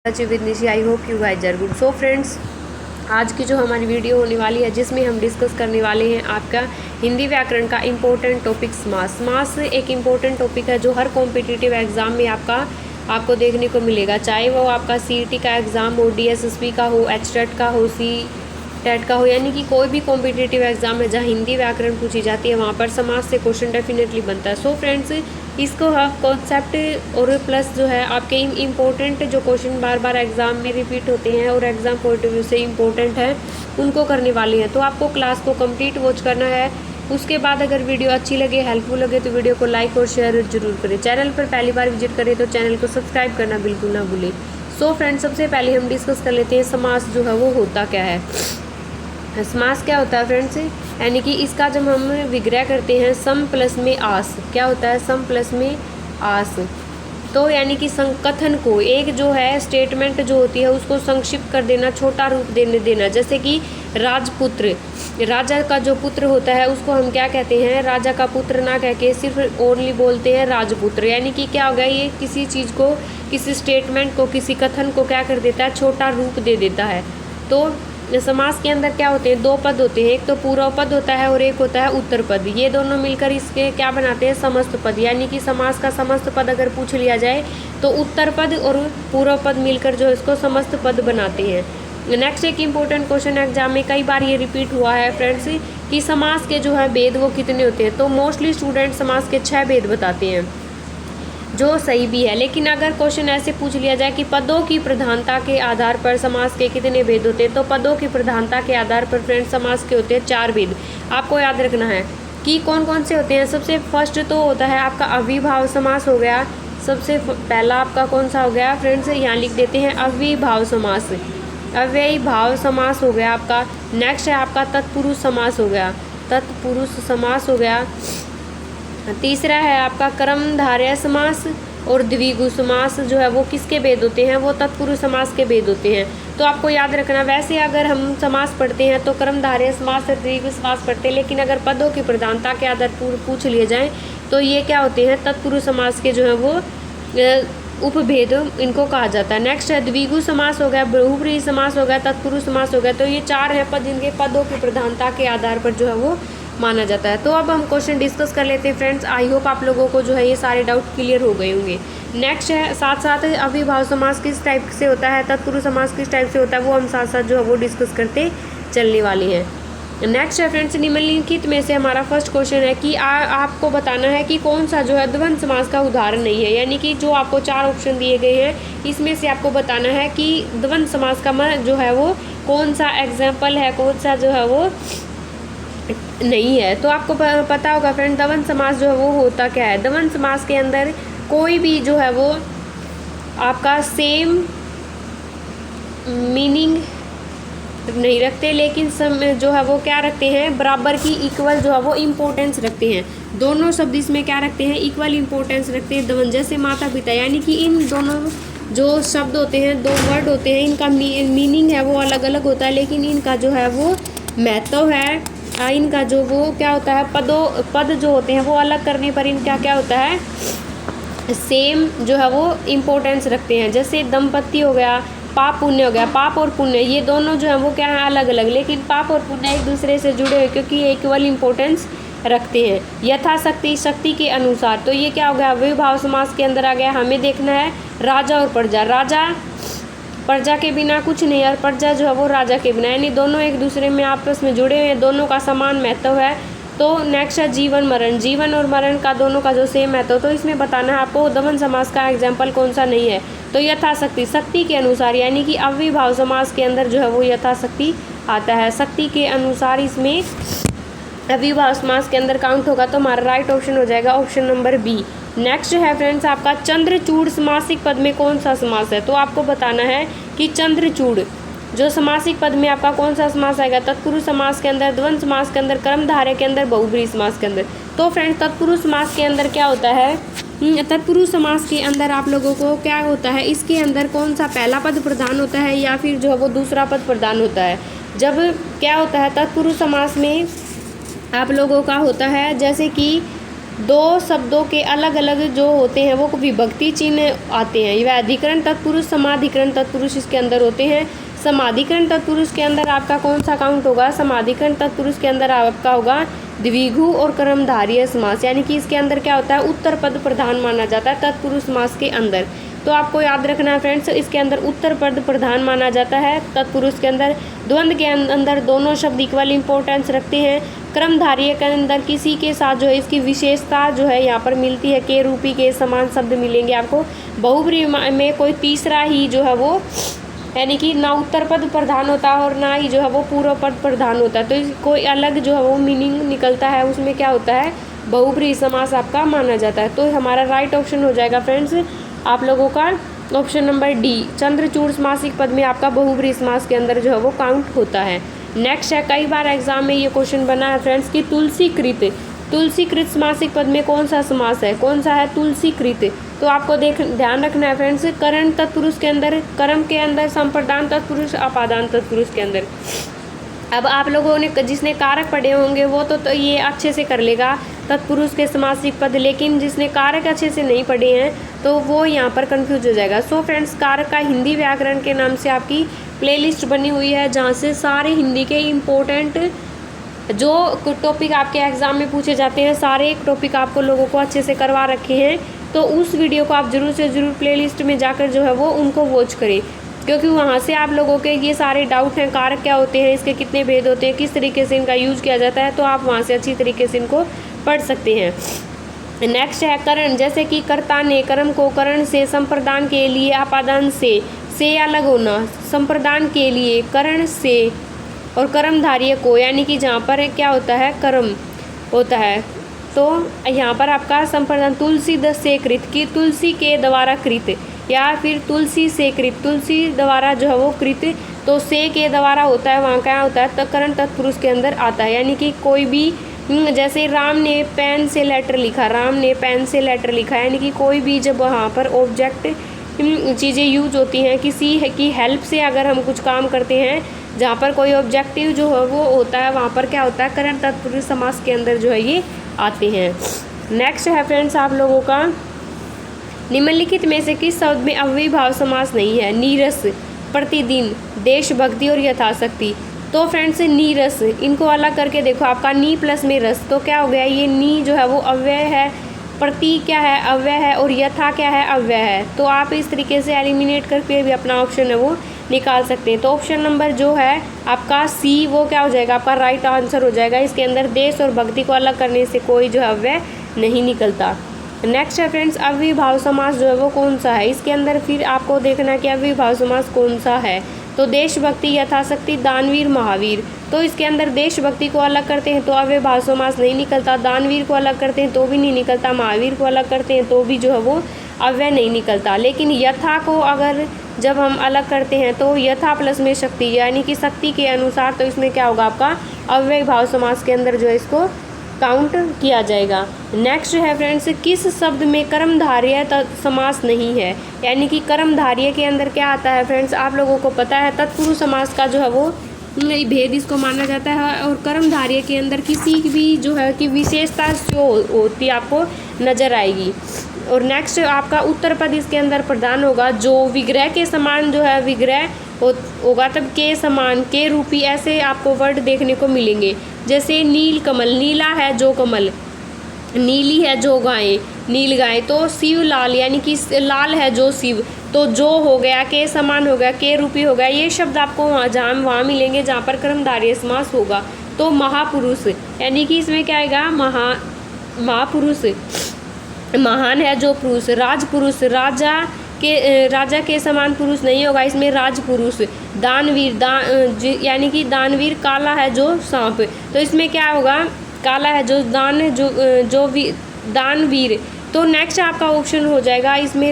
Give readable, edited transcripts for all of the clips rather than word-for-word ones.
With Nishi. I hope you guys are good. So friends, आज की जो हमारी वीडियो होने वाली है जिसमें हम डिस्कस करने वाले हैं आपका हिंदी व्याकरण का इम्पोर्टेंट टॉपिक समास। समास एक इम्पोर्टेंट टॉपिक है जो हर कॉम्पिटिटिव एग्जाम में आपको देखने को मिलेगा, चाहे वो आपका सीईटी का एग्ज़ाम हो, डीएसएसबी का हो, एचटेट का हो, टेट का हो, यानी कि कोई भी कॉम्पिटिटिव एग्जाम है जहाँ हिंदी व्याकरण पूछी जाती है वहाँ पर समास से क्वेश्चन डेफिनेटली बनता है। सो फ्रेंड्स, इसको आप कॉन्सेप्ट और प्लस जो है आपके इम्पोर्टेंट जो क्वेश्चन बार बार एग्जाम में रिपीट होते हैं और एग्जाम पॉइंट ऑफ व्यू से इम्पोर्टेंट है उनको करने वाले हैं। तो आपको क्लास को कंप्लीट वॉच करना है। उसके बाद अगर वीडियो अच्छी लगे, हेल्पफुल लगे तो वीडियो को लाइक और शेयर जरूर करें। चैनल पर पहली बार विजिट करें तो चैनल को सब्सक्राइब करना बिल्कुल ना भूलें। सो फ्रेंड्स, सबसे पहले हम डिस्कस कर लेते हैं समास जो है वो होता क्या है। समास क्या होता है फ्रेंड्स, यानी कि इसका जब हम विग्रह करते हैं सम प्लस में आस, क्या होता है सम प्लस में आस, तो यानी कि संकथन को एक जो है स्टेटमेंट जो होती है उसको संक्षिप्त कर देना, छोटा रूप देना। जैसे कि राजपुत्र, राजा का जो पुत्र होता है उसको हम क्या कहते हैं, राजा का पुत्र ना कह के सिर्फ ओनली बोलते हैं राजपुत्र। यानी कि क्या हो गया, ये किसी चीज़ को, किसी स्टेटमेंट को, किसी कथन को क्या कर देता है, छोटा रूप दे देता है। तो समास के अंदर क्या होते हैं, दो पद होते हैं, एक तो पूर्व पद होता है और एक होता है उत्तर पद। ये दोनों मिलकर इसके क्या बनाते हैं, समस्त पद। यानी कि समास का समस्त पद अगर पूछ लिया जाए तो उत्तर पद और पूर्व पद मिलकर जो इसको समस्त पद बनाते हैं। नेक्स्ट एक इम्पोर्टेंट क्वेश्चन एग्जाम में कई बार ये रिपीट हुआ है फ्रेंड्स कि समास के जो है भेद वो कितने होते हैं। तो मोस्टली स्टूडेंट समास के 6 भेद बताते हैं, जो सही भी है। लेकिन अगर क्वेश्चन ऐसे पूछ लिया जाए कि पदों की प्रधानता के आधार पर समास के कितने भेद होते हैं, तो पदों की प्रधानता के आधार पर फ्रेंड्स समास के होते हैं 4 भेद। आपको याद रखना है कि कौन कौन से होते हैं। सबसे फर्स्ट तो होता है आपका अविभाव समास हो गया। सबसे पहला आपका कौन सा हो गया फ्रेंड्स, यहाँ लिख देते हैं अविभाव समास। अव्ययीभाव समास हो गया आपका। नेक्स्ट है आपका तत्पुरुष समास हो गया, तत्पुरुष समास हो गया। तीसरा है आपका कर्मधारय समास और द्विगु समास जो है वो किसके भेद होते हैं, वो तत्पुरुष समास के भेद होते हैं। तो आपको याद रखना, वैसे अगर हम समास पढ़ते हैं तो कर्मधारय समास और द्विगु समास पढ़ते हैं, लेकिन अगर पदों की प्रधानता के आधार पर पूछ लिए जाएं तो ये क्या होते हैं, तत्पुरुष समास के जो है वो उपभेद इनको कहा जाता है। नेक्स्ट है द्विगु समास हो गया, बहुब्रीहि समास हो गया, तत्पुरुष समास हो गया। तो ये 4 हैं पद जिनके पदों की प्रधानता के आधार पर जो है वो माना जाता है। तो अब हम क्वेश्चन डिस्कस कर लेते हैं फ्रेंड्स। आई होप आप लोगों को जो है ये सारे डाउट क्लियर हो गए होंगे। नेक्स्ट है साथ साथ अविभाव समास किस टाइप से होता है, तत्पुरुष समास किस टाइप से होता है, वो हम साथ साथ जो है वो डिस्कस करते चलने वाले हैं। नेक्स्ट है फ्रेंड्स, निम्नलिखित में से हमारा फर्स्ट क्वेश्चन है कि आपको बताना है कि कौन सा जो है द्वंद्व समास का उदाहरण नहीं है। यानी कि जो आपको 4 ऑप्शन दिए गए हैं इसमें से आपको बताना है कि द्वंद्व समास का जो है वो कौन सा एग्जाम्पल है, कौन सा जो है वो नहीं है। तो आपको पता होगा फ्रेंड, द्वंद्व समास जो है वो होता क्या है। द्वंद्व समास के अंदर कोई भी जो है वो आपका सेम मीनिंग नहीं रखते, लेकिन जो है वो क्या रखते हैं, बराबर की इक्वल जो है वो इम्पोर्टेंस रखते हैं। दोनों शब्द इसमें क्या रखते हैं, इक्वल इम्पोर्टेंस रखते हैं। द्वंद्व जैसे माता पिता, यानी कि इन दोनों जो शब्द होते हैं, 2 वर्ड होते हैं, इनका मीनिंग है वो अलग अलग होता है, लेकिन इनका जो है वो महत्व है, इनका जो वो क्या होता है, पद जो होते हैं वो अलग करने पर इनका क्या होता है, सेम जो है वो इम्पोर्टेंस रखते हैं। जैसे दंपत्ति हो गया, पाप पुण्य हो गया। पाप और पुण्य ये दोनों जो है वो क्या है, अलग अलग, लेकिन पाप और पुण्य एक दूसरे से जुड़े हुए क्योंकि ये इक्वल इम्पोर्टेंस रखते हैं। यथाशक्ति, शक्ति के अनुसार, तो ये क्या हो गया, अविभाव समास के अंदर आ गया। हमें देखना है राजा और प्रजा, राजा प्रजा के बिना कुछ नहीं और प्रजा जो है वो राजा के बिना, यानी दोनों एक दूसरे में आपस में जुड़े हुए हैं, दोनों का समान महत्व है। तो नेक्स्ट है जीवन मरण, जीवन और मरण का दोनों का जो सेम महत्व। तो इसमें बताना है आपको द्वंद्व समास का एग्जाम्पल कौन सा नहीं है। तो यथाशक्ति, शक्ति के अनुसार, यानी कि अविभाव समास के अंदर जो है वो यथाशक्ति आता है, शक्ति के अनुसार इसमें अविभाव समास के अंदर काउंट होगा। तो हमारा राइट ऑप्शन हो जाएगा ऑप्शन नंबर बी। नेक्स्ट है फ्रेंड्स आपका चंद्रचूड़ समासिक पद में कौन सा समास है। तो आपको बताना है कि चंद्रचूड़ जो समासिक पद में आपका कौन सा समास आएगा, तत्पुरुष समास के अंदर, द्वंद्व समास के अंदर, कर्मधारय के अंदर, बहुब्रीहि समास के अंदर। तो फ्रेंड्स तत्पुरुष समास के अंदर क्या होता है, तत्पुरुष समास के अंदर आप लोगों को क्या होता है, इसके अंदर कौन सा पहला पद प्रधान होता है या फिर जो है वो दूसरा पद प्रधान होता है। जब क्या होता है तत्पुरुष समास में आप लोगों का होता है, जैसे कि दो शब्दों के अलग अलग जो होते हैं वो विभक्ति चिन्ह आते हैं। यह अधिकरण तत्पुरुष, समाधिकरण तत्पुरुष इसके अंदर होते हैं। समाधिकरण तत्पुरुष के अंदर आपका कौन सा काउंट होगा? समाधिकरण तत्पुरुष के अंदर आपका होगा द्विगु और कर्मधारय समास, यानी कि इसके अंदर क्या होता है, उत्तर पद प्रधान माना जाता है तत्पुरुष समास के अंदर। तो आपको याद रखना है फ्रेंड्स, इसके अंदर उत्तर पद प्रधान माना जाता है तत्पुरुष के अंदर। द्वंद्व के अंदर दोनों शब्द इक्वल इंपॉर्टेंस रखते हैं। कर्मधारय के अंदर किसी के साथ जो है इसकी विशेषता जो है यहाँ पर मिलती है, के रूपी के समान शब्द मिलेंगे आपको। बहुब्री में कोई तीसरा ही जो है वो, यानी कि ना उत्तर पद प्रधान होता है और ना ही जो है वो पूर्व पद प्रधान होता है, तो कोई अलग जो है वो मीनिंग निकलता है, उसमें क्या होता है, बहुब्री समास आपका माना जाता है। तो हमारा राइट ऑप्शन हो जाएगा फ्रेंड्स आप लोगों का ऑप्शन नंबर डी, चंद्रचूड़ समासिक पद में आपका बहुब्री समास के अंदर जो है वो काउंट होता है। नेक्स्ट है, कई बार एग्जाम में ये क्वेश्चन बना है फ्रेंड्स कि तुलसीकृत, तुलसीकृत समासिक पद में कौन सा समास है, कौन सा है, तुलसीकृत। तो आपको ध्यान रखना है फ्रेंड्स, करण तत्पुरुष के अंदर, कर्म के अंदर, संप्रदान तत्पुरुष, अपादान तत्पुरुष के अंदर। अब आप लोगों ने जिसने कारक पढ़े होंगे वो तो ये अच्छे से कर लेगा तत्पुरुष के समासिक पद, लेकिन जिसने कारक अच्छे से नहीं पढ़े हैं तो वो यहाँ पर कंफ्यूज हो जाएगा। सो फ्रेंड्स, कारक का हिंदी व्याकरण के नाम से आपकी प्लेलिस्ट बनी हुई है, जहाँ से सारे हिंदी के इम्पोर्टेंट जो टॉपिक आपके एग्ज़ाम में पूछे जाते हैं, सारे टॉपिक आपको लोगों को अच्छे से करवा रखे हैं। तो उस वीडियो को आप ज़रूर से ज़रूर प्लेलिस्ट में जाकर जो है वो उनको वॉच करें, क्योंकि वहाँ से आप लोगों के ये सारे डाउट हैं, कारक क्या होते हैं, इसके कितने भेद होते हैं, किस तरीके से इनका यूज़ किया जाता है, तो आप वहाँ से अच्छी तरीके से इनको पढ़ सकते हैं। नेक्स्ट है करण, जैसे कि कर्ता ने कर्म को करण से, संप्रदान के लिए अपादान से अलग होना, संप्रदान के लिए करण से, और कर्मधारय को, यानी कि जहाँ पर क्या होता है, कर्म होता है, तो यहाँ पर आपका संप्रदान तुलसी से कृत, की तुलसी के द्वारा कृत, या फिर तुलसी से कृत, तुलसी द्वारा जो है वो कृत, तो से के द्वारा होता है, वहाँ क्या होता है, करण तत्पुरुष के अंदर आता है। यानी कि कोई भी, जैसे राम ने पेन से लेटर लिखा, राम ने पेन से लेटर लिखा, यानी कि कोई भी जब वहाँ पर ऑब्जेक्ट चीज़ें यूज होती हैं, किसी की हेल्प से अगर हम कुछ काम करते हैं, जहाँ पर कोई ऑब्जेक्टिव जो है वो होता है, वहाँ पर क्या होता है, करण तत्पुरुष समास के अंदर जो है ये आते हैं। नेक्स्ट है फ्रेंड्स आप लोगों का, निम्नलिखित में से किस शब्द में अव्ययीभाव समास नहीं है? नीरस, प्रतिदिन, देशभक्ति और यथाशक्ति। तो फ्रेंड्स नीरस, इनको अलग करके देखो, आपका नी प्लस में रस, तो क्या हो गया, ये नी जो है वो अव्यय है, प्रति क्या है, अव्यय है, और यथा क्या है, अव्यय है। तो आप इस तरीके से एलिमिनेट करके भी अपना ऑप्शन है वो निकाल सकते हैं। तो ऑप्शन नंबर जो है आपका सी, वो क्या हो जाएगा, आपका राइट आंसर हो जाएगा। इसके अंदर देश और भक्ति को अलग करने से कोई जो है अव्यय नहीं निकलता। नेक्स्ट है फ्रेंड्स, अव्ययीभाव समास जो है वो कौन सा है? इसके अंदर फिर आपको देखना कि अव्ययीभाव समास कौन सा है। तो देशभक्ति, यथाशक्ति, दानवीर, महावीर। तो इसके अंदर देशभक्ति को अलग करते हैं तो अव्ययीभाव समास नहीं निकलता, दानवीर को अलग करते हैं तो भी नहीं निकलता, महावीर को अलग करते हैं तो भी जो है वो अव्यय नहीं निकलता। लेकिन यथा को अगर जब हम अलग करते हैं तो यथा प्लस में शक्ति, यानी कि शक्ति के अनुसार, तो इसमें क्या होगा, आपका अव्ययीभाव समास के अंदर जो है इसको काउंट किया जाएगा। नेक्स्ट है फ्रेंड्स, किस शब्द में कर्मधारय समास नहीं है? यानी कि कर्मधारय के अंदर क्या आता है फ्रेंड्स, आप लोगों को पता है, तत्पुरुष समास का जो है वो भेद इसको माना जाता है, और कर्मधारय के अंदर किसी भी जो है कि विशेषता जो होती है आपको नजर आएगी। और नेक्स्ट आपका उत्तर पद इसके अंदर प्रधान होगा, जो विग्रह के समान जो है विग्रह होगा, तब के समान, के रूपी, ऐसे आपको वर्ड देखने को मिलेंगे। जैसे नील कमल, नीला है जो कमल, नीली है जो गाय, नील गाय। तो शिव लाल, यानी कि लाल है जो शिव, तो जो हो गया, के समान हो गया, के रूपी हो गया। ये शब्द आपको वहाँ मिलेंगे जहाँ पर कर्मधारय समास होगा। तो महापुरुष, यानी कि इसमें क्या आएगा, महापुरुष, महान है जो पुरुष, राजपुरुष, राजा के समान पुरुष नहीं होगा, इसमें राजपुरुष। दानवीर, यानी कि दानवीर, काला है जो सांप, तो इसमें क्या होगा, काला है जो दानवीर। तो नेक्स्ट आपका ऑप्शन हो जाएगा इसमें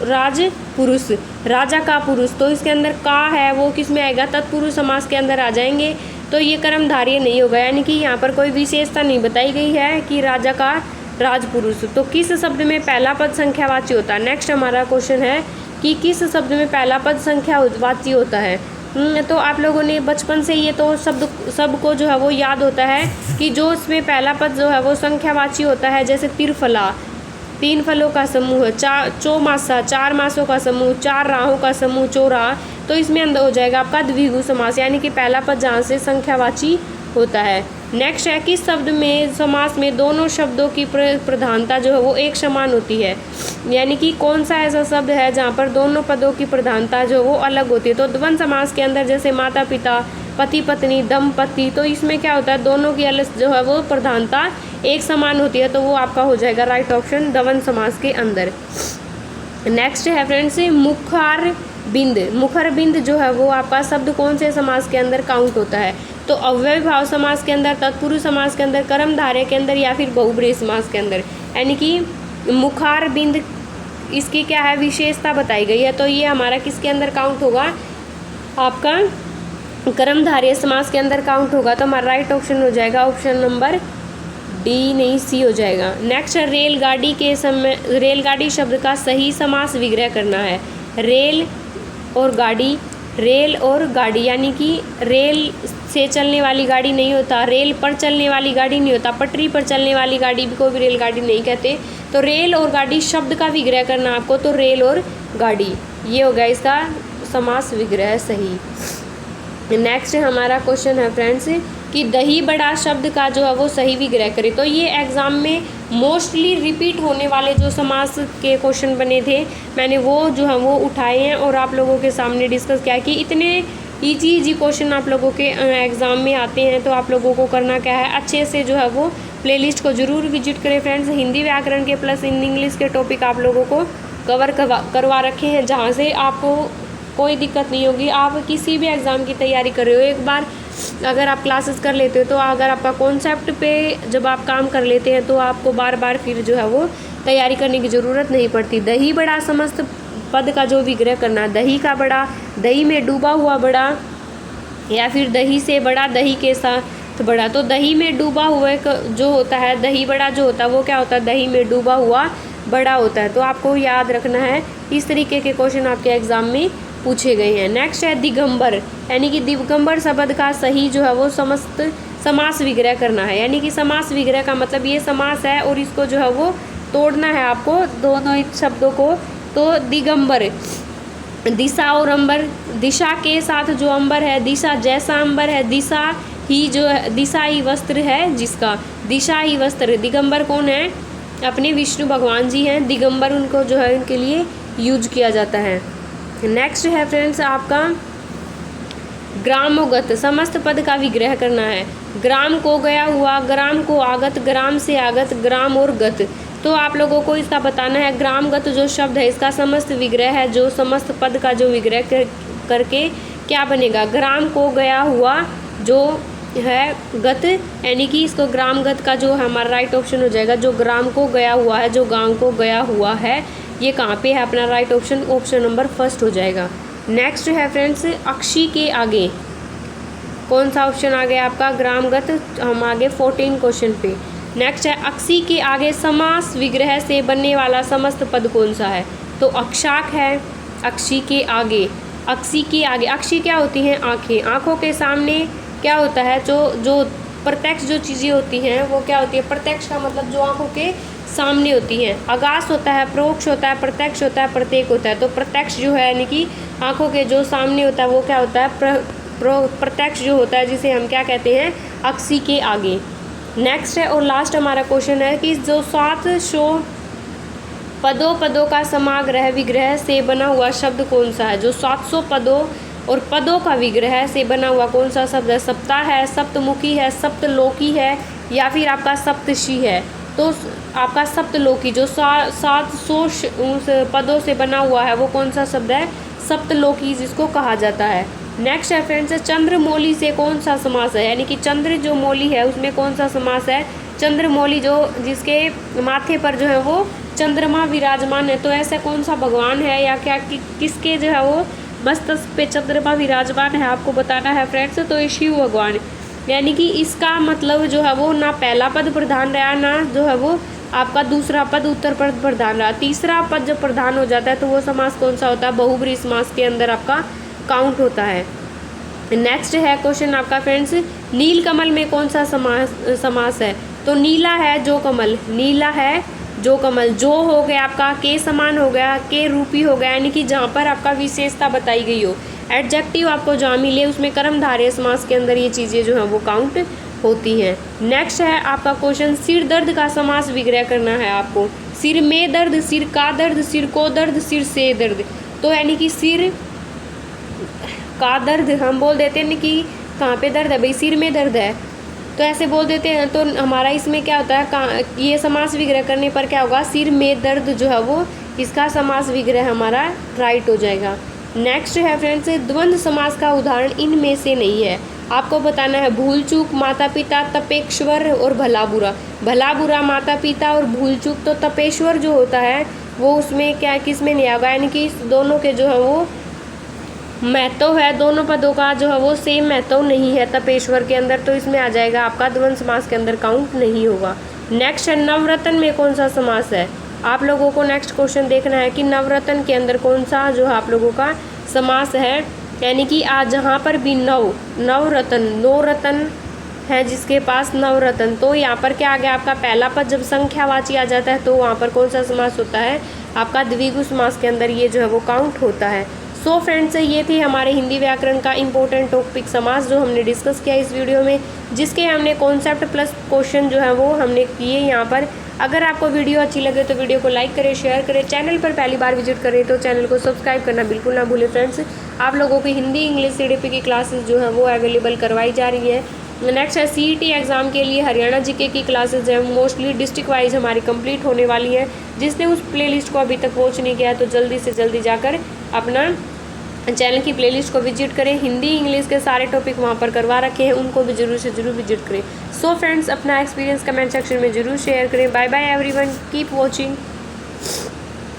राजपुरुष, राजा का पुरुष। तो इसके अंदर का है वो किस में आएगा, तत्पुरुष समास के अंदर आ जाएंगे। तो ये कर्मधारय नहीं होगा, यानी कि यहाँ पर कोई विशेषता नहीं बताई गई है कि राजा का राजपुरुष। तो किस शब्द में पहला पद संख्यावाची होता है? नेक्स्ट हमारा क्वेश्चन है कि किस शब्द में पहला पद संख्यावाची होता है? तो आप लोगों ने बचपन से ये तो सबको जो है वो याद होता है कि जो इसमें पहला पद जो है वो संख्यावाची होता है, जैसे तिरफला 3 फलों का समूह, चौमासा 4 मासों का समूह, 4 राहों का समूह चौराहा, तो इसमें अंदर हो जाएगा आपका द्विगु समास, यानी कि पहला पद जहाँ से संख्यावाची होता है। नेक्स्ट है कि शब्द में समास में दोनों शब्दों की प्रधानता जो है वो एक समान होती है, यानी कि कौन सा ऐसा शब्द है जहाँ पर दोनों पदों की प्रधानता जो वो अलग होती है। तो द्वंद्व समास के अंदर जैसे माता पिता, पति पत्नी, दंपति, तो इसमें क्या होता है दोनों की अलग जो है वो प्रधानता एक समान होती है, तो वो आपका हो जाएगा राइट ऑप्शन द्वंद्व समास के अंदर। नेक्स्ट है फ्रेंड्स मुखार बिंद। मुखर बिंद जो है वो आपका शब्द कौन से समास के अंदर काउंट होता है, तो अव्यय भाव समास के अंदर, तत्पुरुष समास के अंदर, कर्मधारय के अंदर या फिर बहुब्रीहि समास के अंदर। यानी कि मुखार बिंद इसकी क्या है विशेषता बताई गई है, तो ये हमारा किसके अंदर काउंट होगा, आपका कर्मधारय समास के अंदर काउंट होगा। तो हमारा राइट ऑप्शन हो जाएगा ऑप्शन नंबर डी, नहीं सी हो जाएगा। नेक्स्ट रेलगाड़ी के समय, रेलगाड़ी शब्द का सही समास विग्रह करना है। रेल और गाड़ी, रेल और गाड़ी, यानी कि रेल से चलने वाली गाड़ी नहीं होता, रेल पर चलने वाली गाड़ी नहीं होता, पटरी पर चलने वाली गाड़ी को भी रेलगाड़ी नहीं कहते। तो रेल और गाड़ी शब्द का विग्रह करना आपको, तो रेल और गाड़ी, ये हो गया इसका समास विग्रह सही। नेक्स्ट हमारा क्वेश्चन है फ्रेंड्स कि दही बड़ा शब्द का जो है वो सही विग्रह करें। तो ये एग्ज़ाम में मोस्टली रिपीट होने वाले जो समास के क्वेश्चन बने थे, मैंने वो जो है वो उठाए हैं और आप लोगों के सामने डिस्कस किया कि इतने इजी क्वेश्चन आप लोगों के एग्ज़ाम में आते हैं। तो आप लोगों को करना क्या है, अच्छे से जो है वो प्लेलिस्ट को ज़रूर विजिट करें फ्रेंड्स। हिंदी व्याकरण के प्लस इंग्लिश के टॉपिक आप लोगों को कवर करवा रखे हैं, जहाँ से आपको कोई दिक्कत नहीं होगी। आप किसी भी एग्ज़ाम की तैयारी कर रहे हो, एक बार अगर आप क्लासेस कर लेते हो, तो अगर आपका कॉन्सेप्ट पे जब आप काम कर लेते हैं तो आपको बार बार फिर जो है वो तैयारी करने की ज़रूरत नहीं पड़ती। दही बड़ा समस्त पद का जो विग्रह करना, दही का बड़ा, दही में डूबा हुआ बड़ा, या फिर दही से बड़ा, दही के साथ बड़ा। तो दही में डूबा हुआ जो होता है, दही बड़ा जो होता है वो क्या होता है, दही में डूबा हुआ बड़ा होता है। तो आपको याद रखना है, इस तरीके के क्वेश्चन आपके एग्ज़ाम में पूछे गए हैं। नेक्स्ट है दिगंबर, यानी कि दिगंबर शब्द का सही जो है वो समस्त समास विग्रह करना है। यानी कि समास विग्रह का मतलब ये समास है और इसको जो है वो तोड़ना है आपको, दोनों इन शब्दों को। तो दिगंबर, दिशा और अंबर, दिशा के साथ जो अंबर है, दिशा जैसा अंबर है, दिशा ही जो है, दिशा ही वस्त्र है जिसका, दिशा ही वस्त्र। दिगंबर कौन है, अपने विष्णु भगवान जी हैं, दिगंबर उनको जो है उनके लिए यूज किया जाता है। नेक्स्ट है फ्रेंड्स आपका ग्रामोगत, समस्त पद का विग्रह करना है। ग्राम को गया हुआ, ग्राम को आगत, ग्राम से आगत, ग्राम और गत। तो आप लोगों को इसका बताना है, ग्रामगत जो शब्द है इसका समस्त विग्रह है, जो समस्त पद का जो विग्रह करके क्या बनेगा, ग्राम को गया हुआ जो है गत, यानी कि इसको ग्रामगत का जो हमारा राइट ऑप्शन हो जाएगा, जो ग्राम को गया हुआ है, जो गांव को गया हुआ है, ये कहाँ पे है अपना right option, option number first हो जाएगा। नेक्स्ट है फ्रेंड्स अक्षी के आगे, कौन सा ऑप्शन आ गया आपका, ग्रामगत। हम आगे 14 क्वेश्चन पे। नेक्स्ट है अक्षी के आगे समास विग्रह से बनने वाला समस्त पद कौन सा है, तो अक्षाक है। अक्षी के आगे, अक्षी के आगे, अक्षी क्या होती हैं, आँखें, आँखों के सामने क्या होता है, जो प्रत्यक्ष जो चीज़ें होती हैं वो क्या होती है, प्रत्यक्ष का मतलब जो आँखों के सामने होती हैं। आगास होता है, प्रोक्ष होता है, प्रत्यक्ष होता है, प्रत्येक होता है। तो प्रत्यक्ष जो है यानी कि आँखों के जो सामने होता है वो क्या होता है, प्रत्यक्ष जो होता है, जिसे हम क्या कहते हैं, अक्षी के आगे। नेक्स्ट है और लास्ट हमारा क्वेश्चन है कि जो 700 पदों का समाग्रह विग्रह से बना हुआ शब्द कौन सा है, जो 700 पदों और पदों का विग्रह से बना हुआ कौन सा शब्द है, सप्ताह है, सप्तमुखी है, सप्तलोकी है, या फिर आपका सप्तषी है। तो आपका सप्तलोकी जो 700 पदों से बना हुआ है वो कौन सा शब्द है, सप्तलोकी जिसको कहा जाता है। नेक्स्ट है फ्रेंड्स चंद्रमौली से कौन सा समास है, यानी कि चंद्र जो मौली है उसमें कौन सा समास है, चंद्रमौली जो जिसके माथे पर जो है वो चंद्रमा विराजमान है। तो ऐसा कौन सा भगवान है या क्या किसके जो है वो मस्तक पे चंद्रमा विराजमान है, आपको बताना है फ्रेंड्स। तो ये शिव भगवान, यानी कि इसका मतलब जो है वो ना पहला पद प्रधान रहा, ना जो है वो आपका दूसरा पद उत्तर पद प्रधान रहा। तीसरा पद जब प्रधान हो जाता है तो वो समास कौन सा होता है, बहुब्रीहि समास के अंदर आपका काउंट होता है। नेक्स्ट है क्वेश्चन आपका फ्रेंड्स, नील कमल में कौन सा समास है? तो नीला है जो कमल, नीला है जो कमल, जो हो गया आपका के समान हो गया, के रूपी हो गया, यानी कि जहाँ पर आपका विशेषता बताई गई हो, एडजेक्टिव आपको जहाँ मिले उसमें कर्मधारय समास के अंदर ये चीज़ें जो हैं वो काउंट होती हैं। नेक्स्ट है आपका क्वेश्चन, सिर दर्द का समास विग्रह करना है आपको। सिर में दर्द, सिर का दर्द, सिर को दर्द, सिर से दर्द। तो यानी कि सिर का दर्द हम बोल देते हैं कि कहाँ पे दर्द है भाई, सिर में दर्द है, तो ऐसे बोल देते हैं। तो हमारा इसमें क्या होता है, ये समास विग्रह करने पर क्या होगा, सिर में दर्द जो है वो इसका समास विग्रह हमारा राइट हो जाएगा। नेक्स्ट है फ्रेंड्स, द्वंद्व समास का उदाहरण इनमें से नहीं है। आपको बताना है भूल चूक, माता पिता, तपेश्वर और भला बुरा। भला बुरा, माता पिता और भूल चूक, तो तपेश्वर जो होता है वो उसमें क्या किस में नहीं आएगा, यानी कि दोनों के जो है वो महत्व है, दोनों पदों का जो है वो सेम महत्व नहीं है तपेश्वर के अंदर, तो इसमें आ जाएगा आपका द्वंद्व समास के अंदर काउंट नहीं होगा। नेक्स्ट है नवरत्न में कौन सा समास है? आप लोगों को नेक्स्ट क्वेश्चन देखना है कि नवरत्न के अंदर कौन सा जो है आप लोगों का समास है, यानी कि आज जहाँ पर भी नवरत्न, नो रत्न है जिसके पास नवरत्न, तो यहाँ पर क्या आ गया आपका पहला पद जब संख्यावाची आ जाता है तो वहाँ पर कौन सा समास होता है, आपका द्विगु समास के अंदर ये जो है वो काउंट होता है। सो फ्रेंड्स, ये थी हमारे हिंदी व्याकरण का इंपॉर्टेंट टॉपिक समास जो हमने डिस्कस किया इस वीडियो में, जिसके हमने कॉन्सेप्ट प्लस क्वेश्चन जो है वो हमने किए यहाँ पर। अगर आपको वीडियो अच्छी लगे तो वीडियो को लाइक करें, शेयर करें, चैनल पर पहली बार विजिट करें तो चैनल को सब्सक्राइब करना बिल्कुल ना भूलें। फ्रेंड्स, आप लोगों की हिंदी इंग्लिश CDP की क्लासेस जो है वो अवेलेबल करवाई जा रही है। नेक्स्ट है CET एग्ज़ाम के लिए हरियाणा GK की क्लासेज हैं, मोस्टली डिस्ट्रिक्ट वाइज हमारी कंप्लीट होने वाली है। जिसने उस प्लेलिस्ट को अभी तक वॉच नहीं किया है तो जल्दी से जल्दी जाकर अपना चैनल की प्लेलिस्ट को विजिट करें। हिंदी इंग्लिश के सारे टॉपिक वहाँ पर करवा रखे हैं, उनको भी जरूर से जरूर विजिट करें। सो फ्रेंड्स, अपना एक्सपीरियंस कमेंट सेक्शन में जरूर शेयर करें। Bye bye everyone, keep watching.